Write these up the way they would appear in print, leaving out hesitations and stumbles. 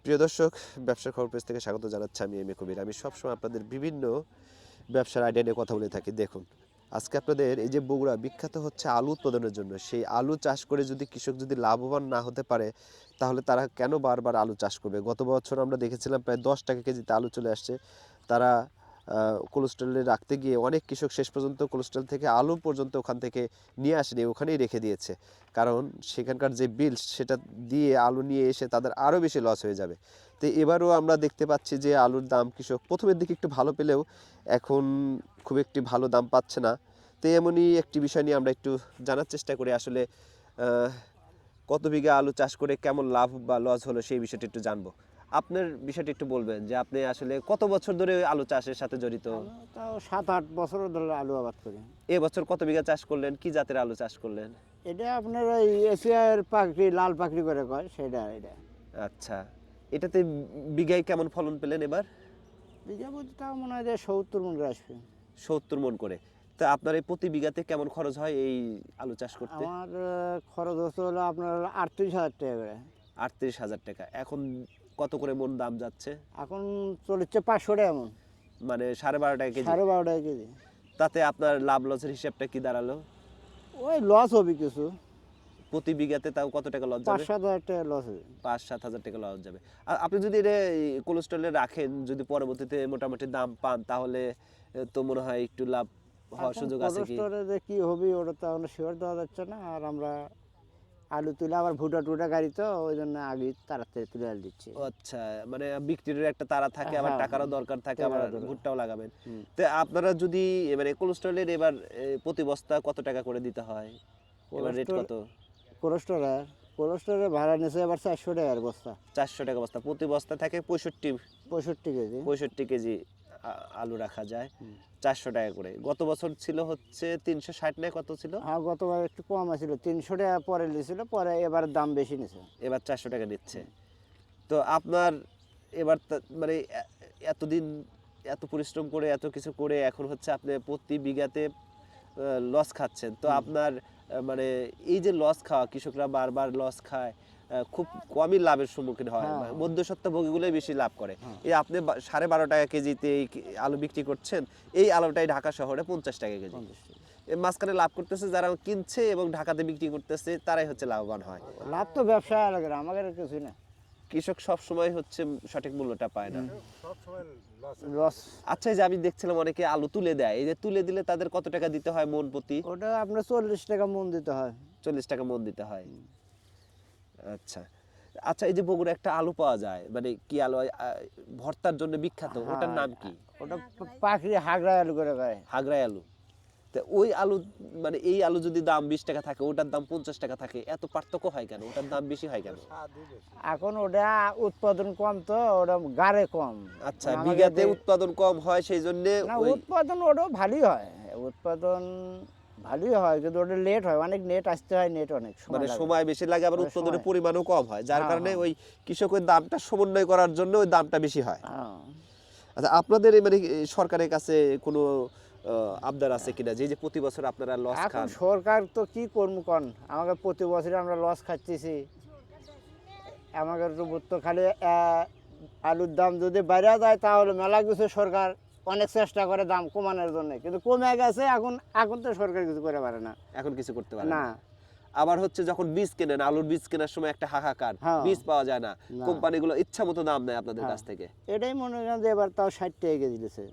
প্রিয় দর্শক, ব্যবসার খবর পেজ থেকে স্বাগত জানাচ্ছি। আমি এম এ কবির। আমি সবসময় আপনাদের বিভিন্ন ব্যবসার আইডিয়া নিয়ে কথা বলে থাকি। দেখুন, আজকে আপনাদের এই যে বগুড়া বিখ্যাত হচ্ছে আলু উৎপাদনের জন্য, সেই আলু চাষ করে যদি কৃষক যদি লাভবান না হতে পারে, তাহলে তারা কেন বারবার আলু চাষ করবে? গত বছর আমরা দেখেছিলাম প্রায় 10 টাকা কেজিতে আলু চলে আসছে। তারা কোলেস্ট্রলে রাখতে গিয়ে অনেক কৃষক শেষ পর্যন্ত কোলেস্ট্রল থেকে আলু পর্যন্ত ওখান থেকে নিয়ে আসেনি, ওখানেই রেখে দিয়েছে। কারণ সেখানকার যে বিল, সেটা দিয়ে আলু নিয়ে এসে তাদের আরও বেশি লস হয়ে যাবে। তো এবারও আমরা দেখতে পাচ্ছি যে আলুর দাম কৃষক প্রথমের দিকে একটু ভালো পেলেও এখন খুব একটি ভালো দাম পাচ্ছে না। তো এমনই একটি বিষয় নিয়ে আমরা একটু জানার চেষ্টা করি আসলে কত বিঘা আলু চাষ করে কেমন লাভ বা লস হলো সেই বিষয়টা একটু জানবো। আপনার বিষয়টা একটু বলবেন যে আপনি আসলে কত বছর ধরে আলু চাষের সাথে জড়িত? তাও 7-8 বছর ধরে আলু আবাদ করি। এবছর কত বিঘা চাষ করলেন? কি জাতের আলু চাষ করলেন? এটা আপনার ওই এশিয়ার পাকড়ি, লাল পাকড়ি করে কয় সেটা। আচ্ছা, এটাতে বিঘায় কেমন ফলন পেলেন এবার? বিঘা প্রতি তাও মনে হয় যে 70 মন করে আসবে। 70 মন করে। তা আপনার এই প্রতি বিঘাতে কেমন খরচ হয় এই আলু চাষ করতে? আমার খরচ হলো আপনার 38,000 টাকা করে। 38,000 টাকা। এখন কত করে মন দাম যাচ্ছে? এখন চলেছে 500 টাকা মন, মানে 12.5 টাকা কেজি। 12.5 টাকা কেজি। তাতে আপনার লাভ লসের হিসাবটা কি দাঁড়ালো? ওই লস হবে কিছু, প্রতি বিঘাতে তাও কত টাকা লস যাবে? 5-7 হাজার টাকা লস হবে। 5-7 হাজার টাকা লস যাবে। আর আপনি যদি এটা কোলেস্ট্রলে রাখেন, যদি পরবর্তীতে মোটামুটি দাম পান, তাহলে তো মনে হয় একটু লাভ হওয়ার এখন সুযোগ আছে কি? কোলেস্টোরে যে কি হবে ওটা তো এখন শিওর দেওয়া যাচ্ছে না। আর আমরা আলু তুলে আবার ভুটা টুটা গাড়ি, তো ওই জন্য আগে তাড়াতাড়ি তুলে আল দিচ্ছি। ও আচ্ছা, মানে বিক্রির একটা তাড়া থাকে, আবার হ্যাঁ, টাকারও দরকার থাকে, আবার টাকারও দরকার। ভুট্টাও লাগাবেন। তো আপনারা যদি মানে কোলেস্ট্রলের এবার প্রতি বস্তা কত টাকা করে দিতে হয়? এবার রেট কত? কোলেস্টোরে ভাড়া নিয়েছে এবার 400 টাকার বস্তা। 400 টাকা বস্তা। প্রতি বস্তা থাকে 65 কেজি। 65 কেজি আলু রাখা যায়। 400 টাকা করে। গত বছর ছিল হচ্ছে 360 না কত ছিল? হ্যাঁ, গতবার একটু কম আছিল, 300 টাকা পরে নিয়েছিল, পরে এবার দাম বেশি নিছে। এবার 400 টাকা নিচ্ছে। তো আপনার এবার মানে এতদিন এত পরিশ্রম করে এত কিছু করে এখন হচ্ছে আপনি প্রতি বিঘাতে লস খাচ্ছেন। তো আপনার মানে এই যে লস খাওয়া, কৃষকরা বারবার লস খায়, খুব কমই লাভের সম্মুখীন হয়। হ্যাঁ। মধ্যস্বত্বভোগীগুলোই বেশি লাভ করে। হ্যাঁ। এই আপনি 12.5 টাকা কেজিতে এই আলু বিক্রি করছেন, এই আলুটাই ঢাকা শহরে 50 টাকা কেজি। 50 টাকা। এর মাঝখানে লাভ করতেছে যারা কিনছে এবং ঢাকাতে বিক্রি করতেছে, তারাই হচ্ছে লাভবান হয়। লাভ তো ব্যবসা আলাদা, আমাদের কিছুই না। কৃষক সব সময় হচ্ছে সঠিক মূল্যটা পায় না। লস। আচ্ছা, এই যে আমি দেখছিলাম অনেকে আলু তুলে দেয়, এই যে তুলে দিলে তাদের কত টাকা দিতে হয় মন প্রতি? ওটা আপনার 40 টাকা মন দিতে হয়। 40 টাকা মন দিতে হয়। আচ্ছা আচ্ছা, এই যে বগুড়া একটা আলু পাওয়া যায়, মানে কি আলু, ভর্তার জন্য বিখ্যাত, ওটার নাম কি? ওটা পাখি হাগড়া আলু করে খায়। হাগরাই আলু। তো ওই আলু, মানে এই আলু যদি দাম 20 টাকা থাকে, ওটার দাম 50 টাকা থাকে, এত পার্থক্য হয় কেন? ওটার দাম বেশি হয় কেন? এখন ওটা উৎপাদন কম, তো ওটা গাড়ে কম। আচ্ছা, মানে বিঘাতে উৎপাদন কম হয় সেই জন্য না, ওই উৎপাদন ওটাও ভালোই হয়, উৎপাদন ভালোই হয়, কিন্তু ওটা লেট হয়, অনেক নেট আসতে হয়, নেট অনেক মানে লাগে। সময় বেশি লাগে, আবার অনেক উৎপাদনের সময়। পরিমাণও কম হয়, যার হ্যাঁ, কারণে হ্যাঁ। ওই কৃষকের দামটা সমন্বয় করার জন্য ওই দামটা বেশি হয়। হ্যাঁ। আচ্ছা, আপনাদের এই মানে সরকারের কাছে কোনো আবদার আছে কিনা যে এই যে প্রতি বছর আপনারা লস এখন খান? সরকার তো কি করবো কন, আমাকে প্রতি বছরে আমরা লস খাচ্ছি। আমাদের তো খালি আলুর দাম যদি বেড়ে যায়, তাহলে মেলা কিছু সরকার অনেক চেষ্টা করে দাম কমানোর জন্য, কিন্তু কমে গেছে। এখন তো সরকার কিছু করে পারে না। এখন কিছু করতে পারে না। না। আবার হচ্ছে যখন বীজ কেনেন, আলুর বীজ কেনার সময় একটা হাহাকার, হ্যাঁ। বীজ পাওয়া যায় না, না। কোম্পানিগুলো ইচ্ছা মতো দাম নেয় আপনাদের হ্যাঁ। কাছ থেকে। এটাই মনে করেন যে এবার তাও 60 টাকা কেজি দিয়েছে,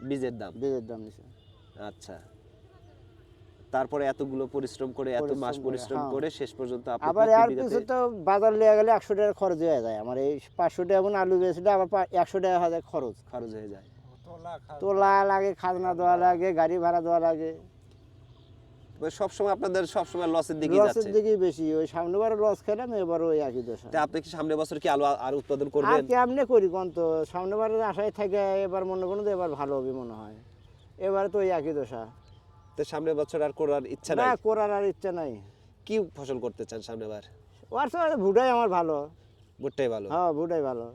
বীজের দাম। বীজের দাম দিয়েছে। আচ্ছা, তারপরে এতগুলো পরিশ্রম করে, এত মাস পরিশ্রম হ্যাঁ। করে শেষ পর্যন্ত আপনি আবার প্রতি এর বিঘাতে পিছু তো বাজার লিয়ে গেলে 100 টাকা খরচ হয়ে যায়। আমার এই 500 টাকা এখন আলু বেচলে আবার 100 টাকা হাজার খরচ। খরচ হয়ে যায়। তোলা লাগে, খাজনা দেওয়া লাগে, গাড়ি ভাড়া দেওয়া লাগে। সবসময় আপনাদের সবসময় লসের দিকেই লসের যাচ্ছে। দিকেই বেশি। ওই সামনেবারও লস খেলাম, এবারও ওই একই দশা। তা আপনি কি সামনের বছর কি আলু আর উৎপাদন আর করবেন? কেমনে করি কোন, তো সামনেবারের আশায় থাকে, এবার মনে করুন এবার ভালো হবে মনে হয়। এবার তো ওই একই দশা। তো সামনের বছর আর করার ইচ্ছা না, নাই? করার আর ইচ্ছা নাই। কি ফসল করতে চান সামনেবার? ওর সাথে ভুটাই আমার ভালো। ভুট্টাই ভালো। হ্যাঁ, ভুটাই ভালো।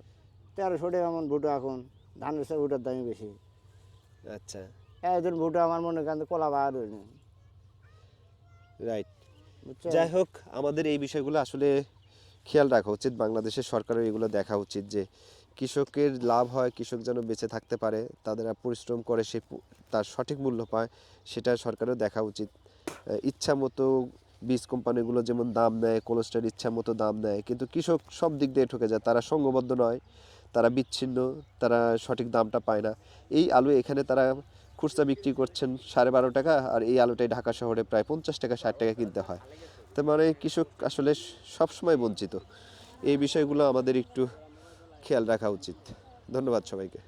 1300 টাকা এমন ভুটা এখন। ধানের সাথে ভুটার দামই বেশি। আচ্ছা, একজন ভুটা আমার মনে করেন কলা বার হয়নি, রাইট। বুঝছেন? যাই হোক, আমাদের এই বিষয়গুলো আসলে খেয়াল রাখা উচিত, বাংলাদেশের সরকারের এগুলো দেখা উচিত যে কৃষকের লাভ হয়, কৃষক যেন বেঁচে থাকতে পারে, তাদের পরিশ্রম করে সে তার সঠিক মূল্য পায়, সেটা সরকারের দেখা উচিত। ইচ্ছা মতো বীজ কোম্পানিগুলো যেমন দাম নেয়, কোল্ড স্টোর ইচ্ছা মতো দাম নেয়, কিন্তু কৃষক সব দিক দিয়ে ঠকে যায়, তারা সংঘবদ্ধ নয়, তারা বিচ্ছিন্ন, তারা সঠিক দামটা পায় না। এই আলু এখানে তারা খুচরা বিক্রি করছেন 12.5 টাকা, আর এই আলুটাই ঢাকা শহরে প্রায় 50 টাকা 60 টাকা কিনতে হয়। তার মানে কৃষক আসলে সবসময় বঞ্চিত। এই বিষয়গুলো আমাদের একটু খেয়াল রাখা উচিত। ধন্যবাদ সবাইকে।